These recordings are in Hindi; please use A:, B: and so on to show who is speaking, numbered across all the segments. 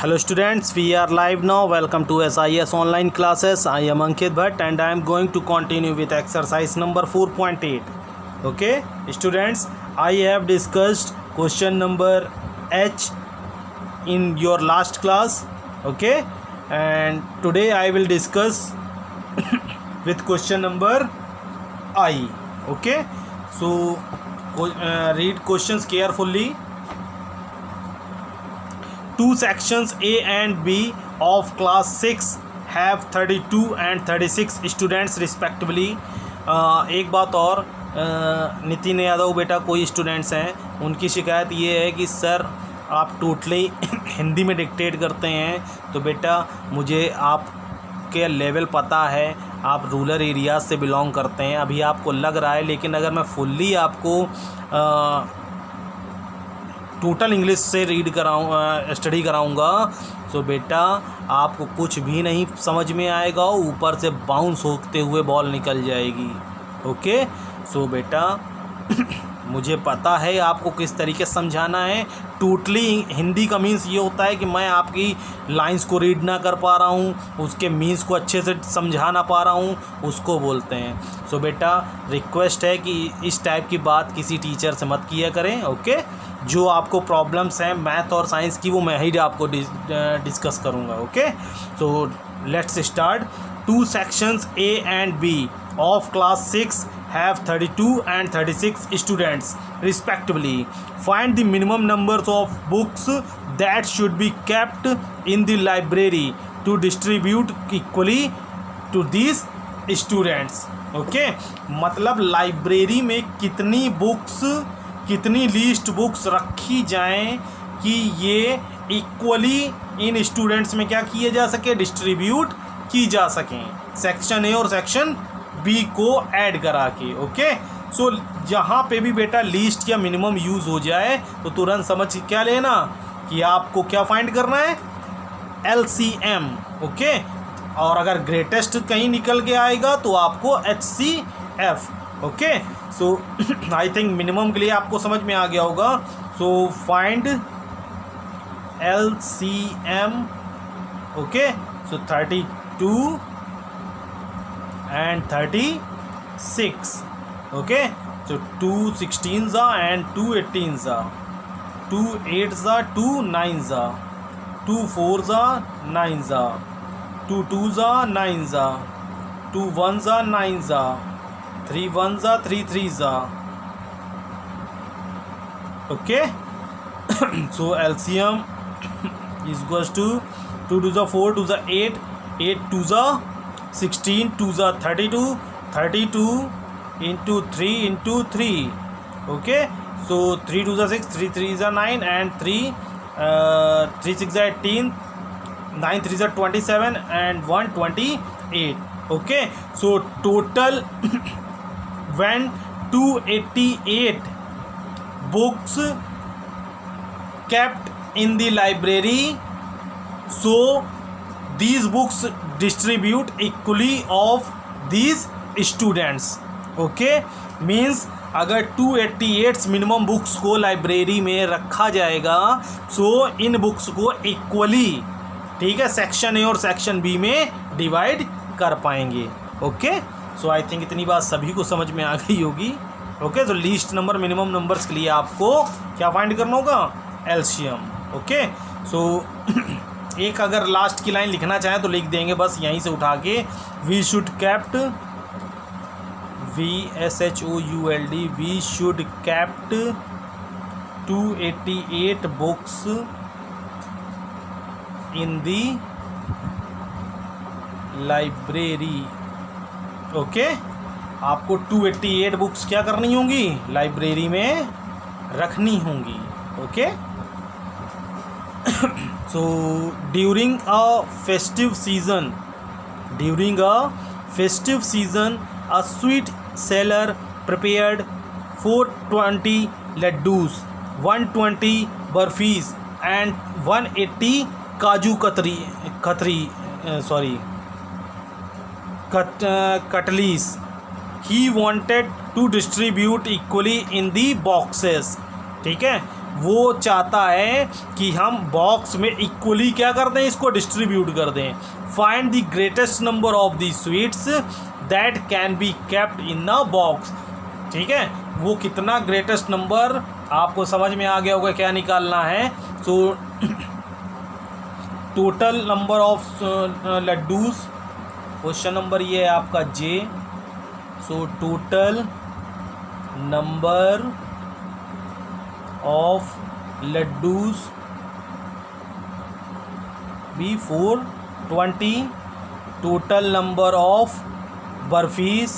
A: Hello students, we are live now. Welcome to SIS online classes. I am Ankit Bhatt and I am going to continue with exercise number 4.8. Okay students, I have discussed question number H in your last class. Okay, and today I will discuss with question number I. Okay, so read questions carefully. Two sections A and B of class 6 have 32 and 36 students respectively. एक बात और, नितिन यादव बेटा कोई स्टूडेंट्स हैं, उनकी शिकायत ये है कि सर आप टोटली हिंदी में डिक्टेट करते हैं. तो बेटा मुझे आपके लेवल पता है, आप रूरल एरियाज से बिलोंग करते हैं, अभी आपको लग रहा है, लेकिन अगर मैं फुल्ली आपको टोटल इंग्लिश से स्टडी कराऊंगा तो बेटा आपको कुछ भी नहीं समझ में आएगा, ऊपर से बाउंस होते हुए बॉल निकल जाएगी. ओके, सो बेटा मुझे पता है आपको किस तरीके से समझाना है. टोटली हिंदी का मीन्स ये होता है कि मैं आपकी लाइंस को रीड ना कर पा रहा हूँ, उसके मीन्स को अच्छे से समझा ना पा रहा हूँ, उसको बोलते हैं. सो बेटा रिक्वेस्ट है कि इस टाइप की बात किसी टीचर से मत किया करें. ओके, जो आपको प्रॉब्लम्स हैं मैथ और साइंस की वो मैं ही आपको डिस्कस करूँगा. Okay, so let's start. Two sections A and B of class 6 have 32 and 36 students respectively. Find the minimum numbers of books that should be kept in the library to distribute equally to these students. Okay, मतलब लाइब्रेरी में कितनी बुक्स, कितनी लिस्ट बुक्स रखी जाएं कि ये इक्वली इन स्टूडेंट्स में क्या किए जा सके, डिस्ट्रीब्यूट की जा सकें, सेक्शन ए और सेक्शन बी को ऐड करा के. ओके, सो जहाँ पे भी बेटा लीस्ट या मिनिमम यूज़ हो जाए तो तुरंत समझ क्या लेना कि आपको क्या फाइंड करना है, LCM. ओके, और अगर ग्रेटेस्ट कहीं निकल के आएगा तो आपको HCF. Okay, so I think minimum के लिए आपको समझ में आ गया होगा. So find LCM. Okay, so 32 and 36. Okay, so 2 16s are and 2 18s are, 2 8s are, 2 9s are, 2 4s are, 9s are, 2 2s are, 9s are, 2 1s are, 9s are, 3 1s are, 3 3s are. Okay, so LCM is equals to 2 2s are 4, 2s are 8, 8 2s are 16, 2s are 32, 32 into 3 into 3. Okay, so 3 2s are 6, 3 3s are 9 and 3 6 are 18, 9 3s are 27 and 1 28. Okay, so total when 288 books kept in the library, so these books distribute equally of these students. Okay, means अगर 288 मिनिमम बुक्स को लाइब्रेरी में रखा जाएगा सो इन बुक्स को इक्वली, ठीक है, सेक्शन ए और सेक्शन बी में डिवाइड कर पाएंगे. ओके, सो आई थिंक इतनी बात सभी को समझ में आ गई होगी. ओके, तो लीस्ट नंबर मिनिमम नंबर्स के लिए आपको क्या फाइंड करना होगा, LCM. ओके, सो एक अगर लास्ट की लाइन लिखना चाहें तो लिख देंगे बस यहीं से उठा के, we should kept, VSHOULD, we should kept 288 books in the library. Okay, आपको 288 बुक्स क्या करनी होंगी, लाइब्रेरी में रखनी होंगी. Okay, so during a festive season, a sweet seller prepared 420 laddus, 120 burfis and 180 kaju katlis. He wanted to distribute equally in the boxes. ठीक है, वो चाहता है कि हम बॉक्स में इक्वली क्या कर दें, इसको डिस्ट्रीब्यूट कर दें। Find the greatest number of the sweets that can be kept in a box. ठीक है, वो कितना ग्रेटेस्ट नंबर, आपको समझ में आ गया होगा क्या निकालना है। So total number of laddoos, question number ये है आपका J. So total number of laddoos be 420, total number of barfis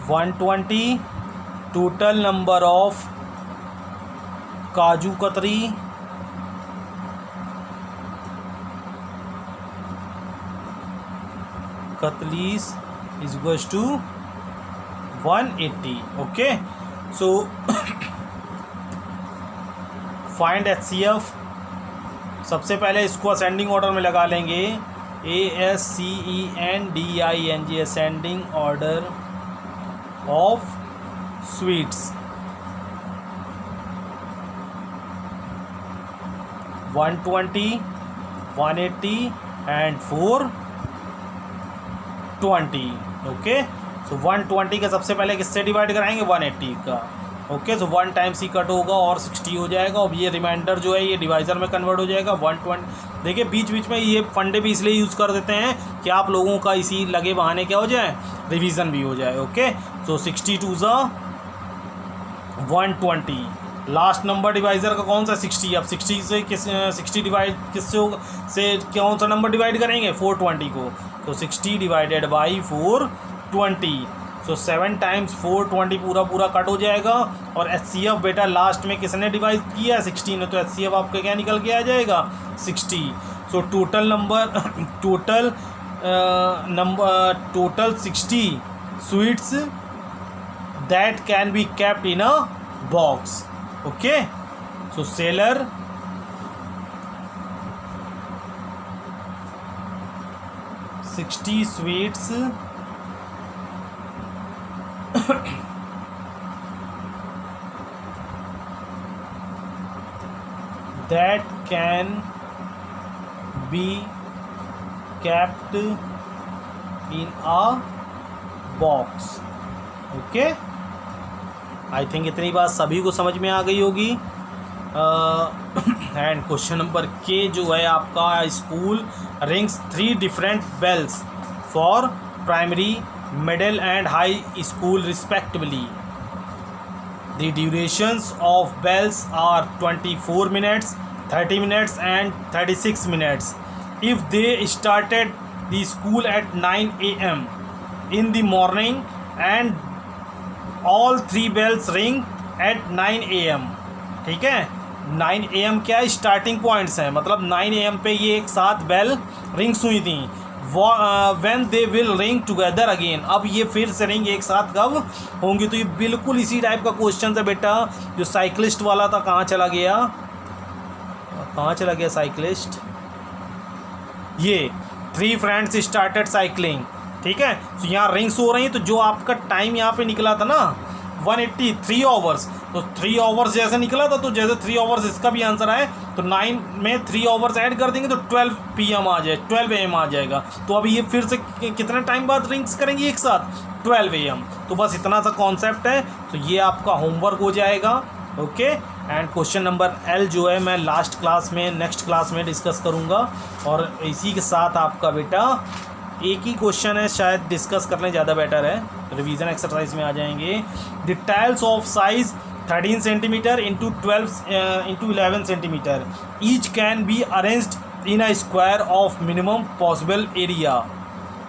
A: 120, total number of kaju katri 180। Okay, so find HCF। सबसे पहले इसको असेंडिंग ऑर्डर में लगा लेंगे, ASCENDING, ascending order of sweets. 120, 180 and 420। Okay, so 120 का सबसे पहले किससे डिवाइड कराएंगे, 180 का। ओके, सो 1 टाइम्स ही कट होगा और 60 हो जाएगा। अब ये रिमाइंडर जो है ये डिवाइज़र में कन्वर्ट हो जाएगा 120। देखिए बीच बीच में ये फंडे भी इसलिए यूज़ कर देते हैं कि आप लोगों का इसी लगे बहाने क्या हो जाए, रिवीजन भी हो जाए। ओके, सो 62 ज़ा 120, लास्ट नंबर डिवाइज़र का कौन सा, 60। अब 60 से 60 डिवाइड किससे होगा, से कौन सा नंबर डिवाइड करेंगे, 420 को। तो 60 डिवाइडेड बाई 420, सो 7 टाइम्स 420 पूरा कट हो जाएगा। और HCF बेटा लास्ट में किसने डिवाइड किया, 16 ने, तो HCF आपका क्या निकल के आ जाएगा, 60। So total total 60 sweets that can be kept in a box. Okay, so seller sweets that can be kept in a box। Okay, I think इतनी बात सभी को समझ में आ गई होगी। एंड क्वेश्चन नंबर के जो है आपका, school rings 3 different bells for primary, middle and high school respectively. The durations of bells are 24 minutes, 30 minutes and 36 minutes. If they started the school at 9 a.m. in the morning and all 3 bells ring at 9 a.m. ठीक है, 9 a.m. क्या स्टार्टिंग पॉइंट्स हैं, मतलब 9 a.m. पे ये एक साथ बेल रिंग्स हुई थी। when they will ring together again, अब ये फिर से रिंग एक साथ कब होंगी। तो ये बिल्कुल इसी टाइप का क्वेश्चन है बेटा, जो साइकिलिस्ट वाला था। कहाँ चला गया साइकिलिस्ट, ये 3 फ्रेंड्स स्टार्टेड साइकिलिंग। ठीक है, तो यहाँ रिंग्स हो रही हैं, तो जो आपका टाइम यहाँ पे निकला था ना 183 आवर्स, तो 3 आवर्स जैसे निकला था, तो जैसे 3 आवर्स इसका भी आंसर आए, तो 9 में 3 आवर्स ऐड कर देंगे तो 12 PM आ जाए, 12 AM आ जाएगा। तो अब ये फिर से कितने टाइम बाद रिंग्स करेंगे एक साथ, 12 AM। तो बस इतना सा कॉन्सेप्ट है, तो ये आपका होमवर्क हो जाएगा। Okay, and question number L जो है मैं नेक्स्ट क्लास में डिस्कस करूँगा। और इसी के साथ आपका बेटा एक ही क्वेश्चन है, शायद डिस्कस कर लें, ज़्यादा बेटर है, रिवीजन एक्सरसाइज में आ जाएंगे। The tiles of size 13 centimetre into 11 centimetre each can be arranged in a square of minimum possible area.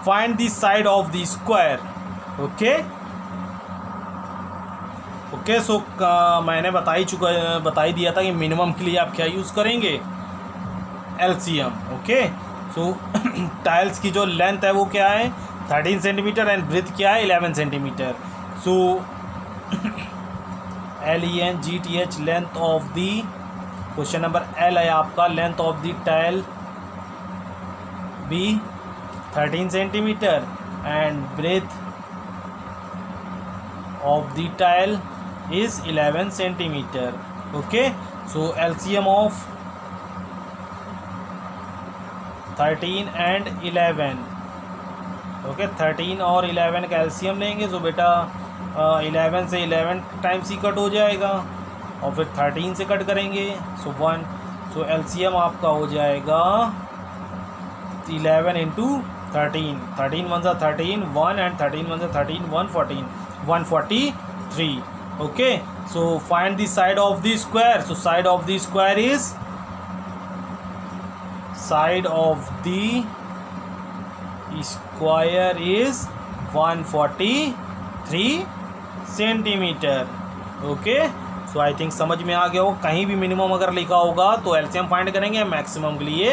A: Find the side of the square. Okay, so मैंने बता ही दिया था कि मिनिमम के लिए आप क्या यूज़ करेंगे, LCM। ओके, सो टाइल्स की जो लेंथ है वो क्या है, 13 सेंटीमीटर एंड ब्रेथ क्या है, 11 centimetre. So LENGTH length of the, question number L है आपका, length of the tile be 13 centimetre and breadth of the tile is 11 centimeter. Okay, so LCM of 13 and 11. Okay 13 और 11 का एलसीएम लेंगे तो बेटा 11 से 11 टाइम्स ही कट हो जाएगा और फिर 13 से कट करेंगे सो 1. सो एलसीएम आपका हो जाएगा 11 इंटू 13. 13 वन सा 13 1 एंड 13 वन सा 13 143. Okay, so find the side of the square. So side of the square is side of the square is 143 centimeter. Okay, so I think समझ में आ गया हो. कहीं भी मिनिमम अगर लिखा होगा तो एलसीएम फाइंड करेंगे, मैक्सिमम के लिए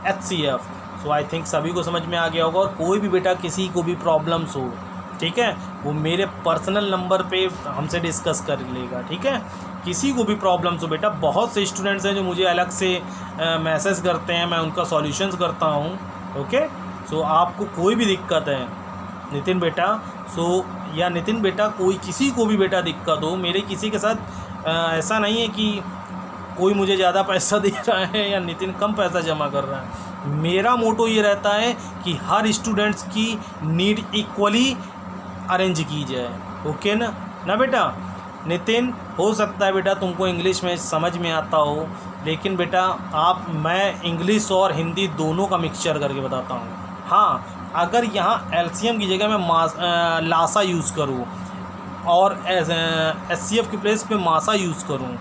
A: एचसीएफ. सो आई थिंक सभी को समझ में आ गया होगा. और कोई भी बेटा किसी को भी प्रॉब्लम्स हो, ठीक है, वो मेरे पर्सनल नंबर पे हमसे डिस्कस कर लेगा. ठीक है, किसी को भी प्रॉब्लम्स हो बेटा, बहुत से स्टूडेंट्स हैं जो मुझे अलग से मैसेज करते हैं, मैं उनका सॉल्यूशंस करता हूँ. ओके, सो आपको कोई भी दिक्कत है नितिन बेटा, या नितिन बेटा कोई किसी को भी बेटा दिक्कत हो, मेरे किसी के साथ ऐसा नहीं है कि कोई मुझे ज़्यादा पैसा दे रहा है या नितिन कम पैसा जमा कर रहा है. मेरा मोटो ये रहता है कि हर स्टूडेंट्स की नीड इक्वली अरेंज की जाए. ओके ना बेटा. नितिन, हो सकता है बेटा तुमको इंग्लिश में समझ में आता हो, लेकिन बेटा मैं इंग्लिश और हिंदी दोनों का मिक्सचर करके बताता हूँ. हाँ, अगर यहाँ एलसीएम की जगह मैं लासा यूज़ करूँ और एचसीएफ की प्लेस पे मासा यूज़ करूँ,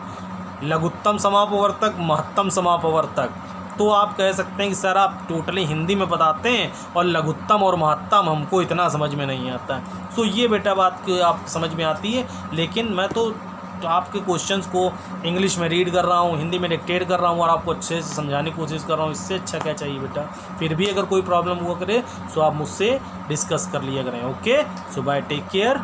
A: लघुत्तम समापवर्तक महत्तम समापवर्तक, तो आप कह सकते हैं कि सर आप टोटली हिंदी में बताते हैं और लघुत्तम और महत्तम हमको इतना समझ में नहीं आता है. सो ये बेटा बात आप समझ में आती है, लेकिन मैं तो आपके क्वेश्चंस को इंग्लिश में रीड कर रहा हूँ, हिंदी में डिक्टेट कर रहा हूँ और आपको अच्छे से समझाने की कोशिश कर रहा हूँ. इससे अच्छा क्या चाहिए बेटा. फिर भी अगर कोई प्रॉब्लम हुआ करे तो आप मुझसे डिस्कस कर लिया करें. ओके, सो बाय, टेक केयर.